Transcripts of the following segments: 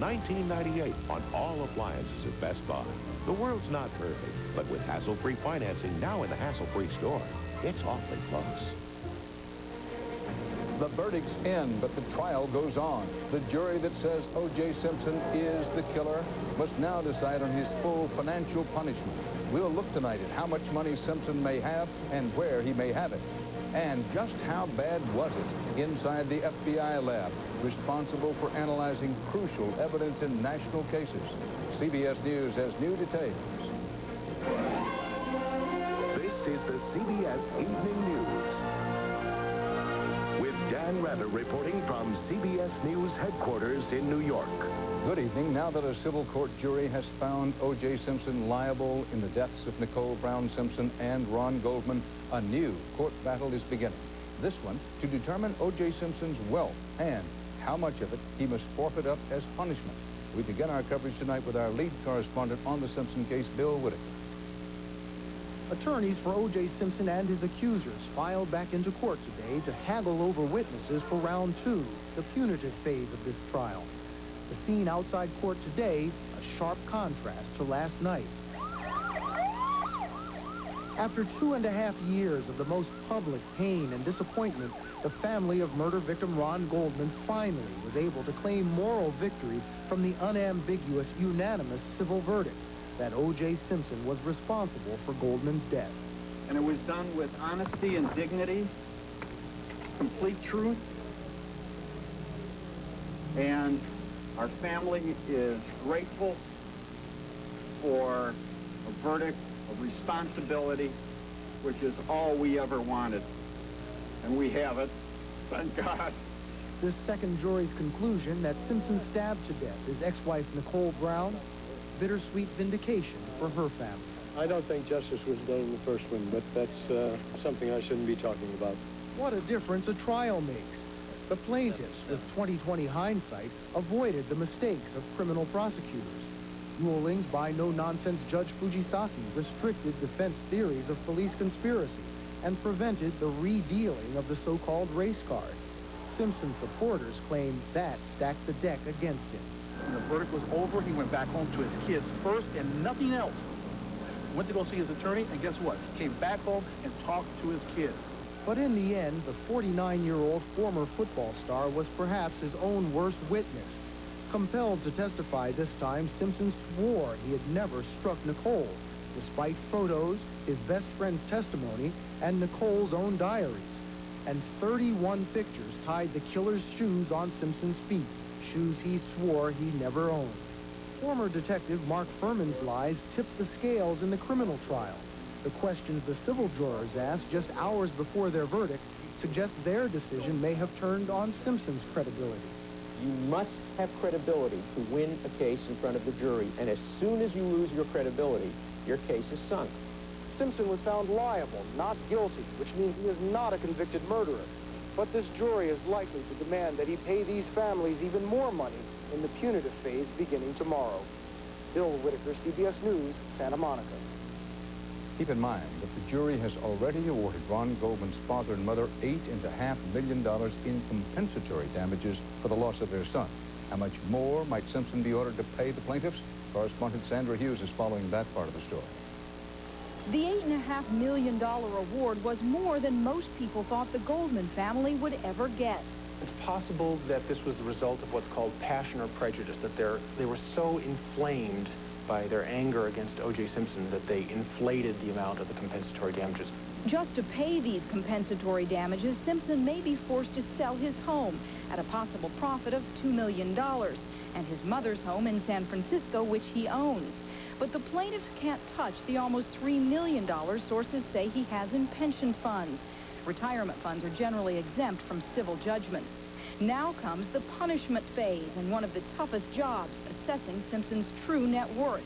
$19.98 on all appliances at Best Buy. The world's not perfect, but with hassle-free financing now in the hassle-free store, it's awfully close. The verdicts end, but the trial goes on. The jury that says O.J. Simpson is the killer must now decide on his full financial punishment. We'll look tonight at how much money Simpson may have and where he may have it. And just how bad was it inside the FBI lab responsible for analyzing crucial evidence in national cases? CBS News has new details. This is the CBS Evening News. With Dan Rather reporting from CBS News headquarters in New York. Good evening. Now that a civil court jury has found O.J. Simpson liable in the deaths of Nicole Brown Simpson and Ron Goldman, a new court battle is beginning. This one to determine O.J. Simpson's wealth and how much of it he must forfeit up as punishment. We begin our coverage tonight with our lead correspondent on the Simpson case, Bill Whitaker. Attorneys for O.J. Simpson and his accusers filed back into court today to haggle over witnesses for round two, the punitive phase of this trial. The scene outside court today, a sharp contrast to last night. After 2.5 years of the most public pain and disappointment, the family of murder victim Ron Goldman finally was able to claim moral victory from the unambiguous, unanimous civil verdict that O.J. Simpson was responsible for Goldman's death. And it was done with honesty and dignity, complete truth, and our family is grateful for a verdict of responsibility, which is all we ever wanted. And we have it, thank God. This second jury's conclusion that Simpson stabbed to death his ex-wife Nicole Brown, bittersweet vindication for her family. I don't think justice was done in the first one, but that's something I shouldn't be talking about. What a difference a trial makes. The plaintiffs, with 20/20 hindsight, avoided the mistakes of criminal prosecutors. Rulings by no-nonsense Judge Fujisaki restricted defense theories of police conspiracy and prevented the redealing of the so-called race card. Simpson supporters claimed that stacked the deck against him. When the verdict was over, he went back home to his kids first and nothing else. Went to go see his attorney, and guess what? He came back home and talked to his kids. But in the end, the 49-year-old former football star was perhaps his own worst witness. Compelled to testify this time, Simpson swore he had never struck Nicole, despite photos, his best friend's testimony, and Nicole's own diaries. And 31 pictures tied the killer's shoes on Simpson's feet, shoes he swore he never owned. Former detective Mark Furman's lies tipped the scales in the criminal trial. The questions the civil jurors asked just hours before their verdict suggest their decision may have turned on Simpson's credibility. You must have credibility to win a case in front of the jury, and as soon as you lose your credibility, your case is sunk. Simpson was found liable, not guilty, which means he is not a convicted murderer. But this jury is likely to demand that he pay these families even more money in the punitive phase beginning tomorrow. Bill Whitaker, CBS News, Santa Monica. Keep in mind that the jury has already awarded Ron Goldman's father and mother $8.5 million in compensatory damages for the loss of their son. How much more might Simpson be ordered to pay the plaintiffs? Correspondent Sandra Hughes is following that part of the story. The $8.5 million award was more than most people thought the Goldman family would ever get. It's possible that this was the result of what's called passion or prejudice, that they were so inflamed by their anger against O.J. Simpson that they inflated the amount of the compensatory damages. Just to pay these compensatory damages, Simpson may be forced to sell his home at a possible profit of $2 million, and his mother's home in San Francisco, which he owns. But the plaintiffs can't touch the almost $3 million sources say he has in pension funds. Retirement funds are generally exempt from civil judgments. Now comes the punishment phase and one of the toughest jobs, assessing Simpson's true net worth.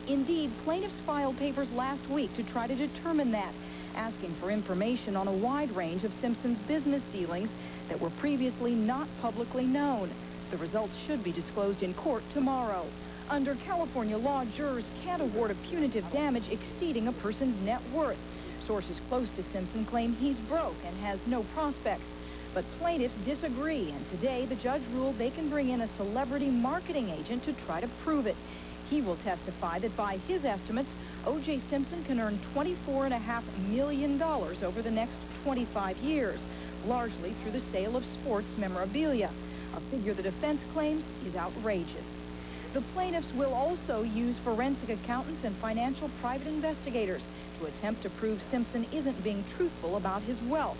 Indeed, plaintiffs filed papers last week to try to determine that, asking for information on a wide range of Simpson's business dealings that were previously not publicly known. The results should be disclosed in court tomorrow. Under California law, jurors can't award a punitive damage exceeding a person's net worth. Sources close to Simpson claim he's broke and has no prospects. But plaintiffs disagree, and today the judge ruled they can bring in a celebrity marketing agent to try to prove it. He will testify that by his estimates, O.J. Simpson can earn $24.5 million over the next 25 years, largely through the sale of sports memorabilia, a figure the defense claims is outrageous. The plaintiffs will also use forensic accountants and financial private investigators to attempt to prove Simpson isn't being truthful about his wealth.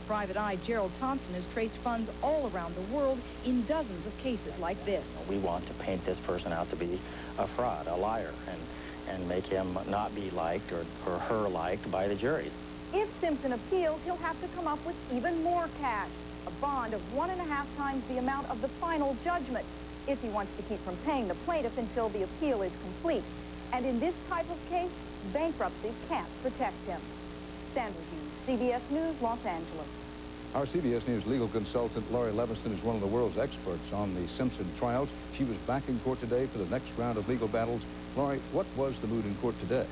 Private Eye Gerald Thompson has traced funds all around the world in dozens of cases like this. We want to paint this person out to be a fraud, a liar, and make him not be liked or her liked by the jury. If Simpson appeals, he'll have to come up with even more cash, a bond of 1.5 times the amount of the final judgment, if he wants to keep from paying the plaintiff until the appeal is complete. And in this type of case, bankruptcy can't protect him. Sandra Hughes, CBS News, Los Angeles. Our CBS News legal consultant, Laurie Levingston, is one of the world's experts on the Simpson trials. She was back in court today for the next round of legal battles. Laurie, what was the mood in court today?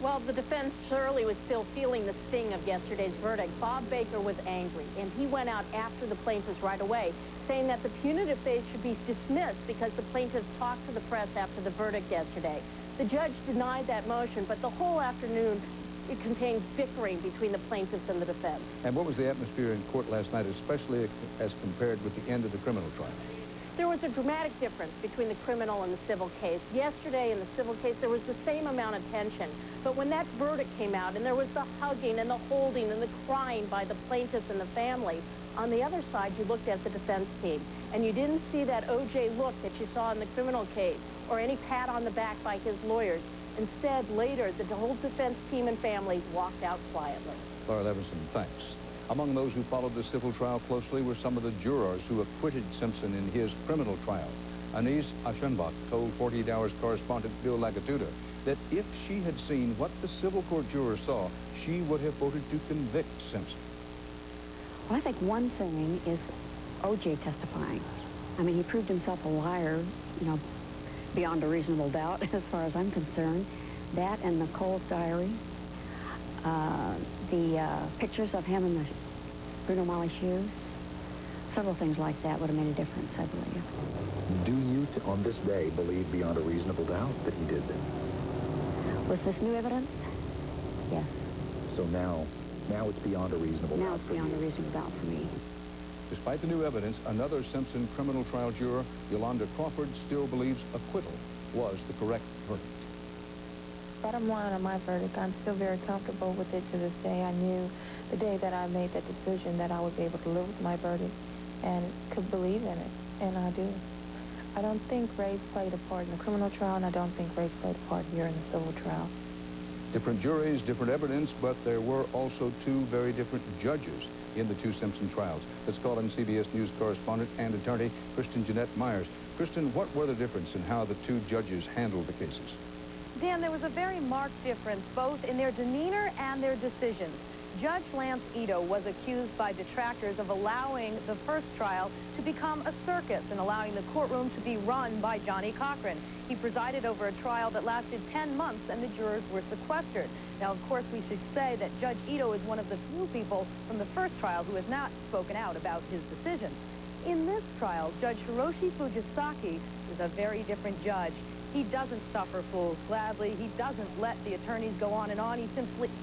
Well, the defense surely was still feeling the sting of yesterday's verdict. Bob Baker was angry, and he went out after the plaintiffs right away, saying that the punitive phase should be dismissed because the plaintiffs talked to the press after the verdict yesterday. The judge denied that motion, but the whole afternoon it contained bickering between the plaintiffs and the defense. And what was the atmosphere in court last night, especially as compared with the end of the criminal trial? There was a dramatic difference between the criminal and the civil case. Yesterday in the civil case, there was the same amount of tension. But when that verdict came out and there was the hugging and the holding and the crying by the plaintiffs and the family, on the other side, you looked at the defense team, and you didn't see that O.J. look that you saw in the criminal case or any pat on the back by his lawyers. Instead, later, the whole defense team and family walked out quietly. Laurie Levingston, thanks. Among those who followed the civil trial closely were some of the jurors who acquitted Simpson in his criminal trial. Anise Aschenbach told 48 Hours correspondent Bill Lagatuda that if she had seen what the civil court jurors saw, she would have voted to convict Simpson. Well, I think one thing is O.J. testifying. I mean, he proved himself a liar, you know, beyond a reasonable doubt, as far as I'm concerned. That and Nicole's diary, the pictures of him in the Bruno Mali shoes, several things like that would have made a difference, I believe. Do you, on this day, believe beyond a reasonable doubt that he did that? Was this new evidence? Yes. So now it's beyond a reasonable doubt. Now it's beyond a reasonable doubt for me. Despite the new evidence, another Simpson criminal trial juror, Yolanda Crawford, still believes acquittal was the correct verdict. Bottom line on my verdict, I'm still very comfortable with it to this day. I knew the day that I made that decision that I would be able to live with my verdict and could believe in it, and I do. I don't think race played a part in the criminal trial, and I don't think race played a part here in the civil trial. Different juries, different evidence, but there were also two very different judges in the two Simpson trials. Let's call in CBS News correspondent and attorney Kristen Jeanette Myers. Kristen, what were the difference in how the two judges handled the cases? Dan, there was a very marked difference both in their demeanor and their decisions. Judge Lance Ito was accused by detractors of allowing the first trial to become a circus and allowing the courtroom to be run by Johnny Cochran. He presided over a trial that lasted 10 months and the jurors were sequestered. Now, of course, we should say that Judge Ito is one of the few people from the first trial who has not spoken out about his decisions. In this trial, Judge Hiroshi Fujisaki is a very different judge. He doesn't suffer fools gladly. He doesn't let the attorneys go on and on. He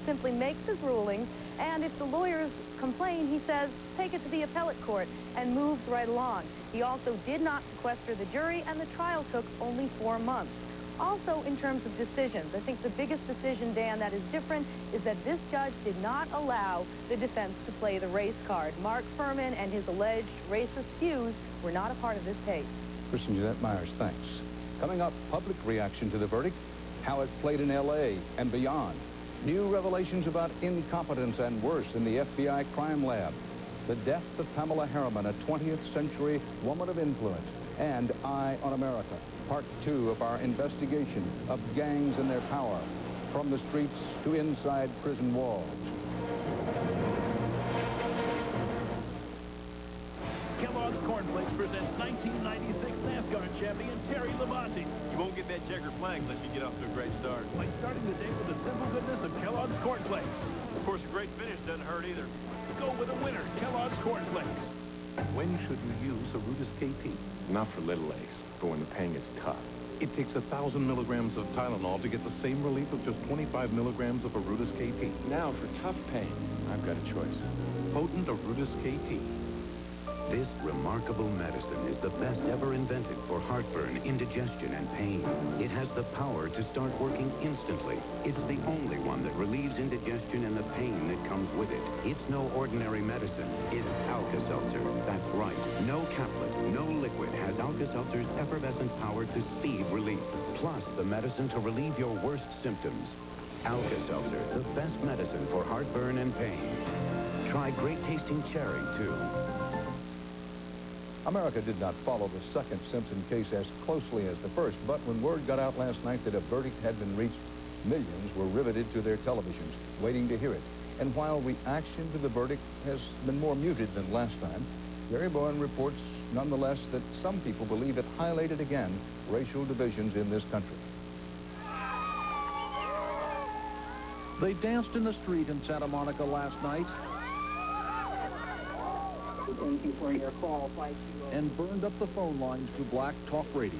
simply makes his rulings, and if the lawyers complain, he says, take it to the appellate court, and moves right along. He also did not sequester the jury, and the trial took only 4 months. Also, in terms of decisions, I think the biggest decision, Dan, that is different is that this judge did not allow the defense to play the race card. Mark Furman and his alleged racist views were not a part of this case. Kristen Jeanette Myers, thanks. Coming up, public reaction to the verdict, how it played in L.A. and beyond. New revelations about incompetence and worse in the FBI crime lab. The death of Pamela Harriman, a 20th century woman of influence. And Eye on America, part 2 of our investigation of gangs and their power. From the streets to inside prison walls. Kellogg's Corn Flakes presents 1996 NASCAR champion Terry Labonte. You won't get that checker flag unless you get off to a great start. Like starting the day with the simple goodness of Kellogg's Corn Flakes. course, a great finish doesn't hurt either. Go with a winner, Kellogg's Corn Flakes. When should we use Arudis KT? Not for little aches, but when the pain gets tough. It takes 1,000 milligrams of Tylenol to get the same relief of just 25 milligrams of Arudis KT. Now, for tough pain, I've got a choice. Potent Arudis KT. This remarkable medicine is the best ever invented for heartburn, indigestion, and pain. It has the power to start working instantly. It's the only one that relieves indigestion and the pain that comes with it. It's no ordinary medicine. It's Alka-Seltzer. That's right. No caplet, no liquid has Alka-Seltzer's effervescent power to speed relief. Plus the medicine to relieve your worst symptoms. Alka-Seltzer, the best medicine for heartburn and pain. Try great-tasting cherry, too. America did not follow the second Simpson case as closely as the first, but when word got out last night that a verdict had been reached, millions were riveted to their televisions, waiting to hear it. And while reaction to the verdict has been more muted than last time, Gary Bowen reports, nonetheless, that some people believe it highlighted again racial divisions in this country. They danced in the street in Santa Monica last night. Thank you for your call. And burned up the phone lines to Black Talk Radio.